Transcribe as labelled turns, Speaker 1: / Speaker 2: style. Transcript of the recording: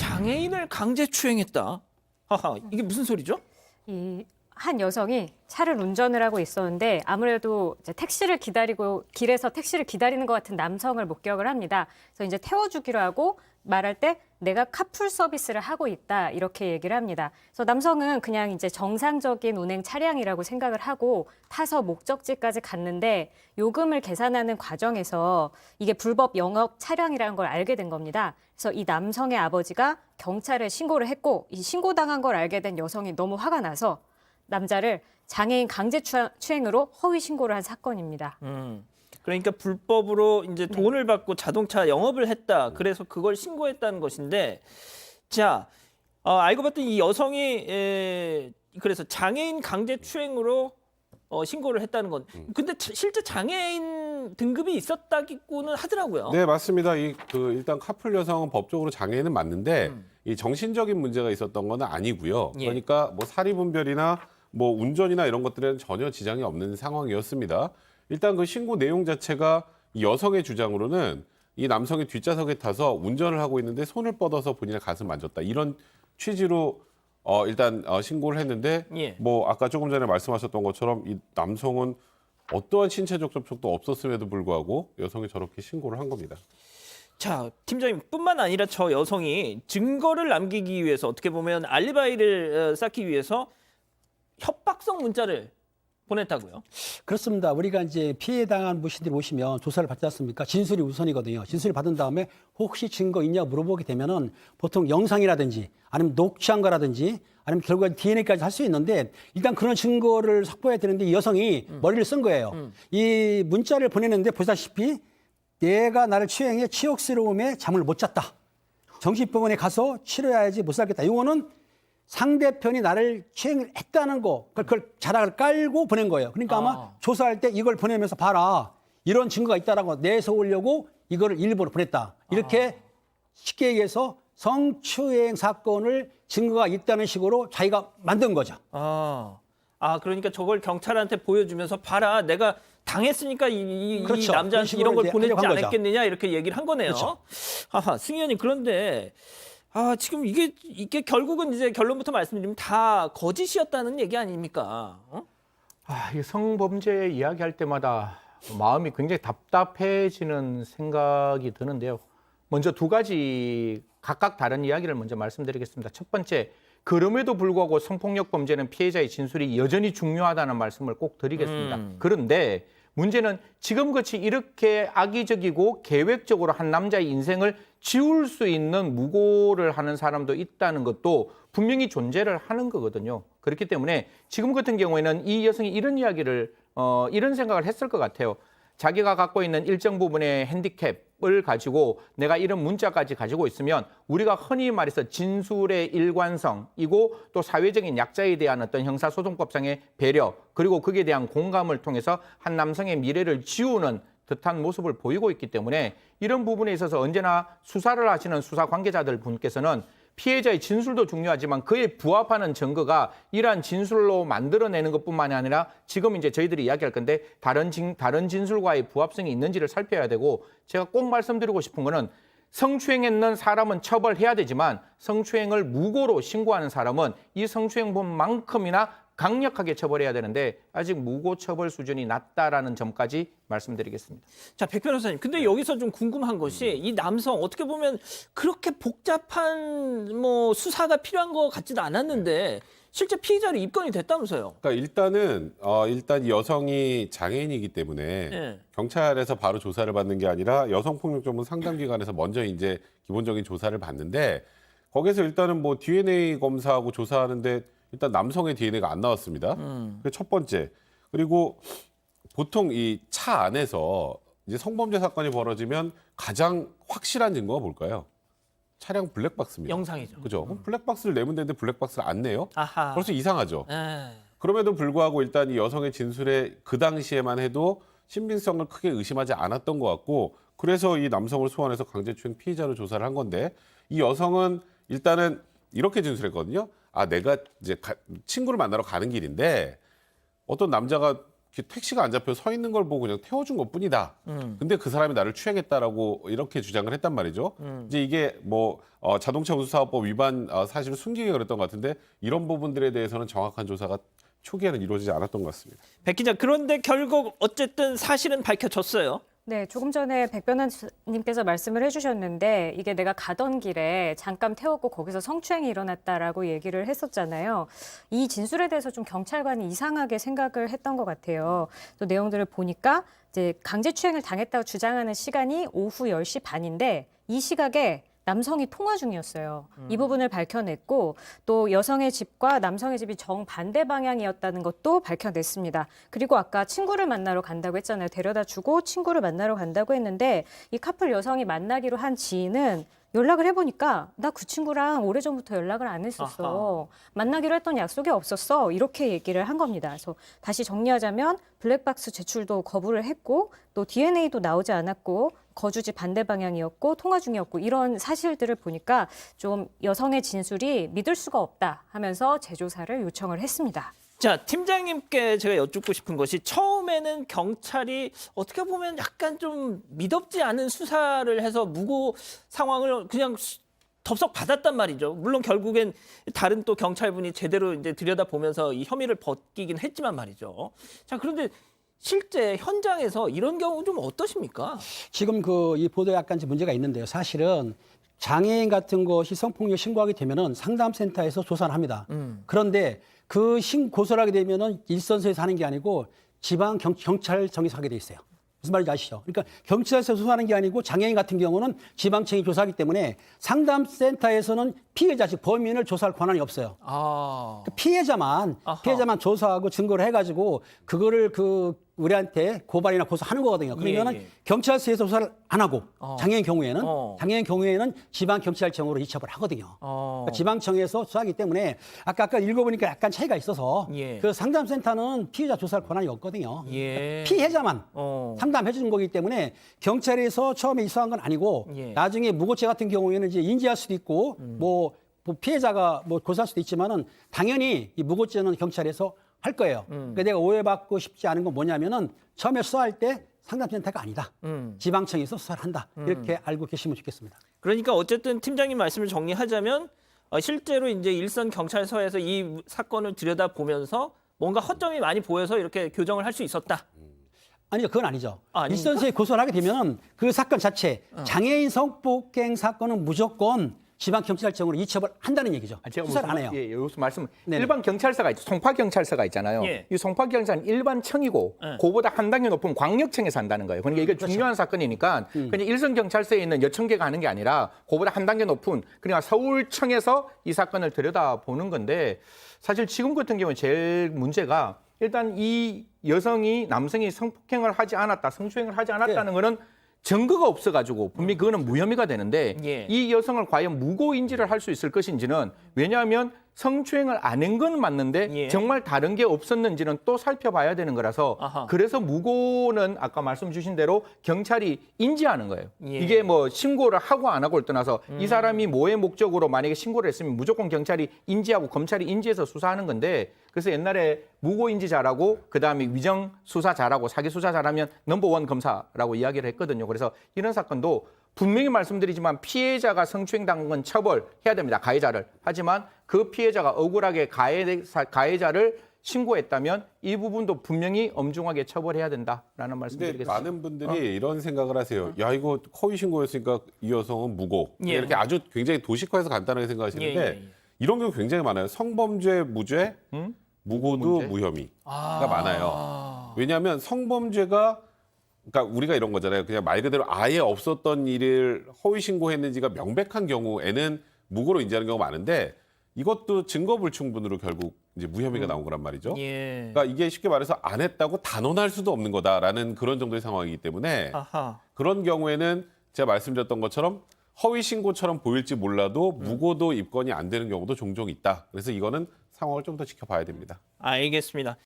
Speaker 1: 장애인을 강제추행했다. 하하, 이게 무슨 소리죠?
Speaker 2: 이 한 여성이 차를 운전을 하고 있었는데 아무래도 이제 택시를 기다리고 길에서 택시를 기다리는 것 같은 남성을 목격을 합니다. 그래서 이제 태워주기로 하고 말할 때 내가 카풀 서비스를 하고 있다 이렇게 얘기를 합니다. 그래서 남성은 그냥 이제 정상적인 운행 차량이라고 생각을 하고 타서 목적지까지 갔는데 요금을 계산하는 과정에서 이게 불법 영업 차량이라는 걸 알게 된 겁니다. 그래서 이 남성의 아버지가 경찰에 신고를 했고 이 신고당한 걸 알게 된 여성이 너무 화가 나서 남자를 장애인 강제추행으로 허위 신고를 한 사건입니다.
Speaker 1: 그러니까 불법으로 이제 돈을 받고 자동차 영업을 했다. 그래서 그걸 신고했다는 것인데, 자, 알고 봤더니 이 여성이 그래서 장애인 강제추행으로 신고를 했다는 건. 근데 실제 장애인 등급이 있었다기는 하더라고요.
Speaker 3: 네, 맞습니다. 일단 카풀 여성은 법적으로 장애인은 맞는데 이 정신적인 문제가 있었던 건 아니고요.
Speaker 1: 예.
Speaker 3: 그러니까 뭐 사리분별이나 뭐 운전이나 이런 것들에는 전혀 지장이 없는 상황이었습니다. 일단 그 신고 내용 자체가 이 여성의 주장으로는 이 남성이 뒷좌석에 타서 운전을 하고 있는데 손을 뻗어서 본인의 가슴 만졌다. 이런 취지로 일단 신고를 했는데
Speaker 1: 예.
Speaker 3: 뭐 아까 조금 전에 말씀하셨던 것처럼 이 남성은 어떠한 신체적 접촉도 없었음에도 불구하고 여성이 저렇게 신고를 한 겁니다.
Speaker 1: 자, 팀장님 뿐만 아니라 저 여성이 증거를 남기기 위해서 어떻게 보면 알리바이를 쌓기 위해서 협박성 문자를 보냈다고요?
Speaker 4: 그렇습니다. 우리가 이제 피해 당한 분들이 오시면 조사를 받지 않습니까? 진술이 우선이거든요. 진술을 받은 다음에 혹시 증거 있냐고 물어보게 되면은 보통 영상이라든지 아니면 녹취한 거라든지 아니면 결국엔 DNA까지 할 수 있는데 일단 그런 증거를 확보해야 되는데 이 여성이 머리를 쓴 거예요. 이 문자를 보내는데 보다시피 내가 나를 추행해 치욕스러움에 잠을 못 잤다. 정신병원에 가서 치료해야지 못 살겠다. 이거는 상대편이 나를 추행을 했다는 거, 그걸 자락을 깔고 보낸 거예요. 그러니까 아마 조사할 때 이걸 보내면서 봐라. 이런 증거가 있다라고 내세우려고 이거를 일부러 보냈다. 이렇게 쉽게 얘기해서 성추행 사건을 증거가 있다는 식으로 자기가 만든 거죠.
Speaker 1: 그러니까 저걸 경찰한테 보여주면서 봐라, 내가 당했으니까 이
Speaker 4: 그렇죠.
Speaker 1: 남자한테
Speaker 4: 그런
Speaker 1: 이런 걸
Speaker 4: 식으로
Speaker 1: 보내지
Speaker 4: 하려고 한 거죠.
Speaker 1: 않았겠느냐 이렇게 얘기를 한 거네요.
Speaker 4: 그렇죠.
Speaker 1: 하하, 승희 의원님, 그런데 지금 이게 결국은 이제 결론부터 말씀드리면 다 거짓이었다는 얘기 아닙니까?
Speaker 5: 이 성범죄 이야기할 때마다 마음이 굉장히 답답해지는 생각이 드는데요. 먼저 두 가지 각각 다른 이야기를 먼저 말씀드리겠습니다. 첫 번째, 그럼에도 불구하고 성폭력 범죄는 피해자의 진술이 여전히 중요하다는 말씀을 꼭 드리겠습니다. 그런데 문제는 지금같이 이렇게 악의적이고 계획적으로 한 남자의 인생을 지울 수 있는 무고를 하는 사람도 있다는 것도 분명히 존재를 하는 거거든요. 그렇기 때문에 지금 같은 경우에는 이 여성이 이런 이야기를 이런 생각을 했을 것 같아요. 자기가 갖고 있는 일정 부분의 핸디캡을 가지고 내가 이런 문자까지 가지고 있으면 우리가 흔히 말해서 진술의 일관성이고 또 사회적인 약자에 대한 어떤 형사소송법상의 배려 그리고 거기에 대한 공감을 통해서 한 남성의 미래를 지우는 듯한 모습을 보이고 있기 때문에 이런 부분에 있어서 언제나 수사를 하시는 수사 관계자들 분께서는 피해자의 진술도 중요하지만 그에 부합하는 증거가 이러한 진술로 만들어내는 것뿐만이 아니라 지금 이제 저희들이 이야기할 건데 다른 진술과의 부합성이 있는지를 살펴야 되고 제가 꼭 말씀드리고 싶은 거는 성추행했는 사람은 처벌해야 되지만 성추행을 무고로 신고하는 사람은 이 성추행범만큼이나 강력하게 처벌해야 되는데 아직 무고 처벌 수준이 낮다라는 점까지 말씀드리겠습니다.
Speaker 1: 자, 백 변호사님, 근데 여기서 좀 궁금한 것이 이 남성 어떻게 보면 그렇게 복잡한 수사가 필요한 것 같지도 않았는데 실제 피의자로 입건이 됐다면서요?
Speaker 3: 그러니까 일단 이 여성이 장애인이기 때문에
Speaker 1: 네.
Speaker 3: 경찰에서 바로 조사를 받는 게 아니라 여성폭력전문 상담기관에서 먼저 이제 기본적인 조사를 받는데 거기서 일단은 뭐 DNA 검사하고 조사하는데 일단 남성의 DNA가 안 나왔습니다. 그게 첫 번째. 그리고 보통 이 차 안에서 이제 성범죄 사건이 벌어지면 가장 확실한 증거가 뭘까요? 차량 블랙박스입니다.
Speaker 1: 영상이죠.
Speaker 3: 그죠? 그럼 블랙박스를 내면 되는데 블랙박스를 안 내요?
Speaker 1: 아하.
Speaker 3: 벌써 이상하죠.
Speaker 1: 에.
Speaker 3: 그럼에도 불구하고 일단 이 여성의 진술에 그 당시에만 해도 신빙성을 크게 의심하지 않았던 것 같고 그래서 이 남성을 소환해서 강제추행 피의자로 조사를 한 건데 이 여성은 일단은 이렇게 진술했거든요. 내가 이제 친구를 만나러 가는 길인데 어떤 남자가 이렇게 택시가 안 잡혀 서 있는 걸 보고 그냥 태워준 것뿐이다. 근데 그 사람이 나를 추행했다라고 이렇게 주장을 했단 말이죠. 이제 이게 뭐 자동차 운수사업법 위반 사실을 숨기게 그랬던 것 같은데 이런 부분들에 대해서는 정확한 조사가 초기에는 이루어지지 않았던 것 같습니다.
Speaker 1: 백 기자, 그런데 결국 어쨌든 사실은 밝혀졌어요.
Speaker 2: 네, 조금 전에 백 변호사님께서 말씀을 해주셨는데 이게 내가 가던 길에 잠깐 태웠고 거기서 성추행이 일어났다라고 얘기를 했었잖아요. 이 진술에 대해서 좀 경찰관이 이상하게 생각을 했던 것 같아요. 또 내용들을 보니까 이제 강제추행을 당했다고 주장하는 시간이 오후 10시 반인데 이 시각에 남성이 통화 중이었어요. 이 부분을 밝혀냈고 또 여성의 집과 남성의 집이 정반대 방향이었다는 것도 밝혀냈습니다. 그리고 아까 친구를 만나러 간다고 했잖아요. 데려다 주고 친구를 만나러 간다고 했는데 이 카풀 여성이 만나기로 한 지인은 연락을 해보니까 나 그 친구랑 오래전부터 연락을 안 했었어. 만나기로 했던 약속이 없었어. 이렇게 얘기를 한 겁니다. 그래서 다시 정리하자면 블랙박스 제출도 거부를 했고 또 DNA도 나오지 않았고 거주지 반대 방향이었고 통화 중이었고 이런 사실들을 보니까 좀 여성의 진술이 믿을 수가 없다 하면서 재조사를 요청을 했습니다.
Speaker 1: 자, 팀장님께 제가 여쭙고 싶은 것이 처음에는 경찰이 어떻게 보면 약간 좀 미덥지 않은 수사를 해서 무고 상황을 그냥 덥석 받았단 말이죠. 물론 결국엔 다른 또 경찰분이 제대로 이제 들여다보면서 이 혐의를 벗기긴 했지만 말이죠. 자, 그런데 실제 현장에서 이런 경우 좀 어떠십니까?
Speaker 4: 지금 이 보도에 약간 이제 문제가 있는데요. 사실은 장애인 같은 것이 성폭력 신고하게 되면은 상담센터에서 조사를 합니다. 그런데 고소를 하게 되면은 일선서에서 하는 게 아니고 지방 경찰청에서 하게 돼 있어요. 무슨 말인지 아시죠? 그러니까 경찰서에서 조사하는 게 아니고 장애인 같은 경우는 지방청이 조사하기 때문에 상담센터에서는 피해자 즉 범인을 조사할 권한이 없어요.
Speaker 1: 아,
Speaker 4: 그 피해자만 조사하고 증거를 해가지고 그거를 우리한테 고발이나 고소하는 거거든요. 그러면은
Speaker 1: 예.
Speaker 4: 경찰서에서 조사를 안 하고 장애인 경우에는
Speaker 1: 장애인
Speaker 4: 지방 경찰청으로 이첩을 하거든요.
Speaker 1: 어.
Speaker 4: 그러니까 지방청에서 조사하기 때문에 아까 읽어보니까 약간 차이가 있어서
Speaker 1: 예.
Speaker 4: 그 상담센터는 피해자 조사할 권한이 없거든요.
Speaker 1: 예.
Speaker 4: 피해자만
Speaker 1: 어.
Speaker 4: 상담해 주는 거기 때문에 경찰에서 처음에 입수한 건 아니고
Speaker 1: 예.
Speaker 4: 나중에 무고죄 같은 경우에는 이제 인지할 수도 있고 뭐 피해자가 고소할 수도 있지만은 당연히 이 무고죄는 경찰에서 할 거예요. 그러니까 내가 오해받고 싶지 않은 건 뭐냐면은 처음에 수사할 때 상담센터가 아니다. 지방청에서 수사를 한다. 이렇게 알고 계시면 좋겠습니다.
Speaker 1: 그러니까 어쨌든 팀장님 말씀을 정리하자면 실제로 이제 일선 경찰서에서 이 사건을 들여다보면서 뭔가 허점이 많이 보여서 이렇게 교정을 할 수 있었다.
Speaker 4: 아니요, 그건 아니죠.
Speaker 1: 아닙니까?
Speaker 4: 일선서에 고소를 하게 되면 그 사건 자체 장애인 성폭행 사건은 무조건 지방경찰청으로 이첩을 한다는 얘기죠.
Speaker 5: 제가
Speaker 4: 수사를 안 해요.
Speaker 5: 예, 여기서 말씀.
Speaker 4: 네네.
Speaker 5: 일반 경찰서가 있죠. 송파경찰서가 있잖아요.
Speaker 1: 예.
Speaker 5: 이 송파경찰은 일반청이고
Speaker 1: 예.
Speaker 5: 그보다 한 단계 높은 광역청에서 한다는 거예요. 그러니까 이게 중요한 사건이니까 그냥 일선 경찰서에 있는 여천 개가 하는 게 아니라 그보다 한 단계 높은 그러니까 서울청에서 이 사건을 들여다보는 건데 사실 지금 같은 경우는 제일 문제가 일단 이 여성이 남성이 성폭행을 하지 않았다, 성추행을 하지 않았다는 거는 증거가 없어가지고 분명히 그거는 무혐의가 되는데
Speaker 1: 예.
Speaker 5: 이 여성을 과연 무고 인지를 할 수 있을 것인지는 왜냐하면 성추행을 안 한 건 맞는데
Speaker 1: 예.
Speaker 5: 정말 다른 게 없었는지는 또 살펴봐야 되는 거라서
Speaker 1: 아하.
Speaker 5: 그래서 무고는 아까 말씀 주신 대로 경찰이 인지하는 거예요.
Speaker 1: 예.
Speaker 5: 이게 뭐 신고를 하고 안 하고를 떠나서 이 사람이 뭐의 목적으로 만약에 신고를 했으면 무조건 경찰이 인지하고 검찰이 인지해서 수사하는 건데 그래서 옛날에 무고인지 잘하고 그다음에 위정 수사 잘하고 사기 수사 잘하면 넘버원 검사라고 이야기를 했거든요. 그래서 이런 사건도 분명히 말씀드리지만 피해자가 성추행 당한 건 처벌해야 됩니다. 가해자를. 하지만 그 피해자가 억울하게 가해자를 신고했다면 이 부분도 분명히 엄중하게 처벌해야 된다라는 말씀
Speaker 3: 근데
Speaker 5: 드리겠습니다.
Speaker 3: 많은 분들이 이런 생각을 하세요. 야, 이거 허위 신고였으니까 이 여성은 무고.
Speaker 1: 예.
Speaker 3: 이렇게 아주 굉장히 도식화해서 간단하게 생각하시는데
Speaker 1: 예.
Speaker 3: 이런 경우 굉장히 많아요. 성범죄 무죄, 무고도
Speaker 5: 문제?
Speaker 3: 무혐의가 많아요. 왜냐하면 성범죄가 그러니까 우리가 이런 거잖아요. 그냥 말 그대로 아예 없었던 일을 허위 신고했는지가 명백한 경우에는 무고로 인지하는 경우가 많은데 이것도 증거 불충분으로 결국 이제 무혐의가 나온 거란 말이죠.
Speaker 1: 예.
Speaker 3: 그러니까 이게 쉽게 말해서 안 했다고 단언할 수도 없는 거다라는 그런 정도의 상황이기 때문에
Speaker 1: 아하.
Speaker 3: 그런 경우에는 제가 말씀드렸던 것처럼 허위 신고처럼 보일지 몰라도 무고도 입건이 안 되는 경우도 종종 있다. 그래서 이거는 상황을 좀 더 지켜봐야 됩니다.
Speaker 1: 알겠습니다.